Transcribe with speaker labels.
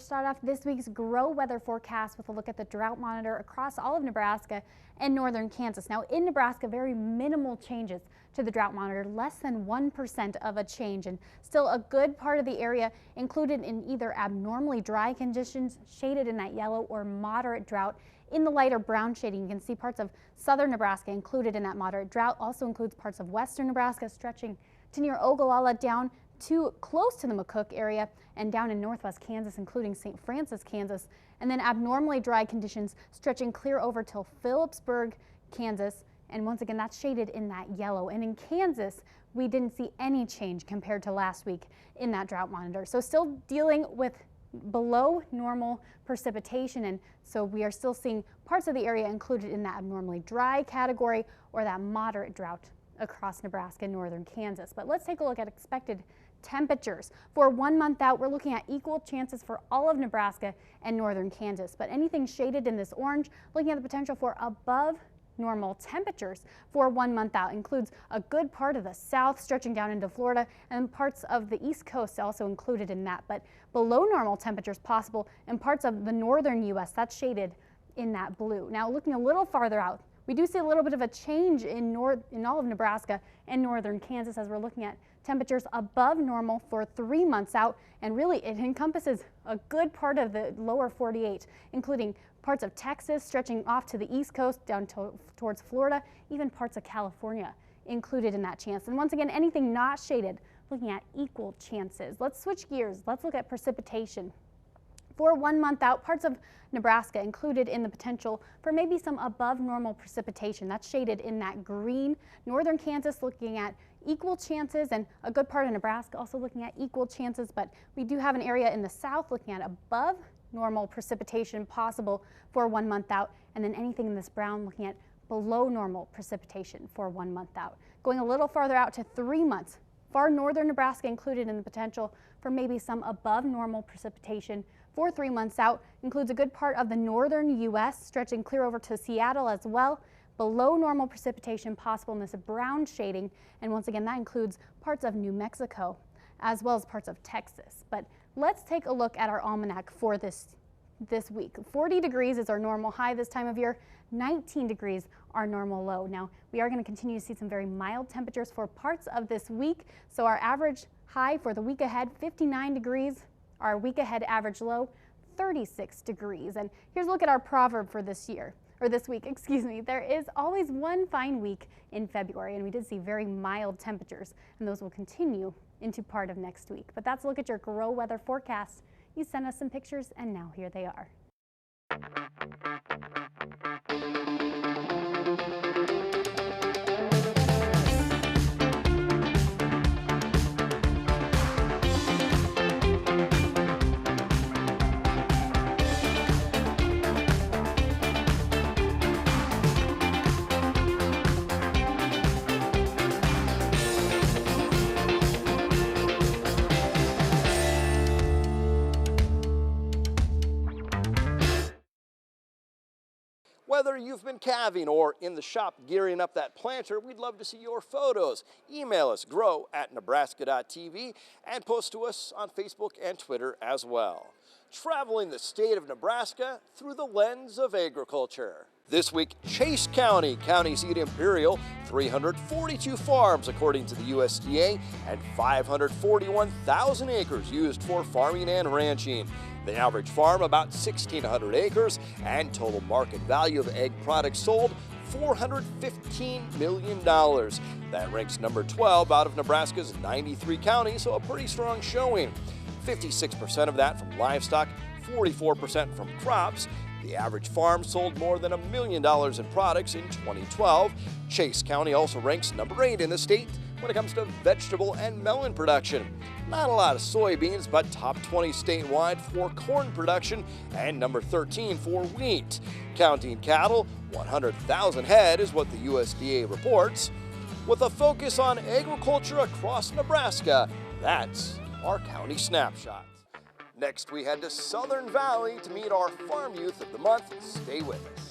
Speaker 1: start off this week's Grow weather forecast with a look at the drought monitor across all of Nebraska and northern Kansas. Now in Nebraska, very minimal changes to the drought monitor, less than 1% of a change, and still a good part of the area included in either abnormally dry conditions, shaded in that yellow, or moderate drought. In the lighter brown shading, you can see parts of southern Nebraska included in that moderate drought. Also includes parts of western Nebraska stretching to near Ogallala down to close to the McCook area and down in northwest Kansas, including St. Francis, Kansas, and then abnormally dry conditions stretching clear over till Phillipsburg, Kansas. And once again, that's shaded in that yellow. And in Kansas, we didn't see any change compared to last week in that drought monitor. So still dealing with below normal precipitation, and so we are still seeing parts of the area included in that abnormally dry category or that moderate drought across Nebraska and northern Kansas. But let's take a look at expected temperatures. For 1 month out, we're looking at equal chances for all of Nebraska and northern Kansas, but anything shaded in this orange, looking at the potential for above normal temperatures for 1 month out. Includes a good part of the south stretching down into Florida, and parts of the east coast also included in that, but below normal temperatures possible in parts of the northern U.S. That's shaded in that blue. Now looking a little farther out, we do see a little bit of a change in all of Nebraska and northern Kansas as we're looking at temperatures above normal for 3 months out, and really it encompasses a good part of the lower 48, including parts of Texas stretching off to the east coast down towards Florida, even parts of California included in that chance. And once again, anything not shaded, looking at equal chances. Let's switch gears. Let's look at precipitation. For 1 month out, parts of Nebraska included in the potential for maybe some above normal precipitation. That's shaded in that green. Northern Kansas looking at equal chances, and a good part of Nebraska also looking at equal chances, but we do have an area in the south looking at above normal precipitation possible for 1 month out, and then anything in this brown looking at below normal precipitation for 1 month out. Going a little farther out to 3 months, far northern Nebraska included in the potential for maybe some above normal precipitation for 3 months out. Includes a good part of the northern U.S. stretching clear over to Seattle as well. Below normal precipitation possible in this brown shading, and once again that includes parts of New Mexico as well as parts of Texas. But let's take a look at our almanac for this week. 40 degrees is our normal high this time of year, 19 degrees our normal low. Now we are going to continue to see some very mild temperatures for parts of this week, so our average high for the week ahead 59 degrees, our week ahead average low 36 degrees. And here's a look at our proverb for this week, excuse me. There is always one fine week in February, and we did see very mild temperatures, and those will continue into part of next week. But that's a look at your Grow weather forecast. You sent us some pictures, and now here they are.
Speaker 2: Whether you've been calving or in the shop gearing up that planter, we'd love to see your photos. Email us, grow@nebraska.tv, and post to us on Facebook and Twitter as well. Traveling the state of Nebraska through the lens of agriculture. This week, Chase County, county seat imperial, 342 farms according to the USDA, and 541,000 acres used for farming and ranching. The average farm about 1,600 acres, and total market value of egg products sold $415 million. That ranks number 12 out of Nebraska's 93 counties, so a pretty strong showing. 56% of that from livestock, 44% from crops. The average farm sold more than $1 million in products in 2012. Chase County also ranks number 8 in the state when it comes to vegetable and melon production. Not a lot of soybeans, but top 20 statewide for corn production and number 13 for wheat. Counting cattle, 100,000 head is what the USDA reports. With a focus on agriculture across Nebraska, that's our county snapshot. Next, we head to Southern Valley to meet our Farm Youth of the Month. Stay with us.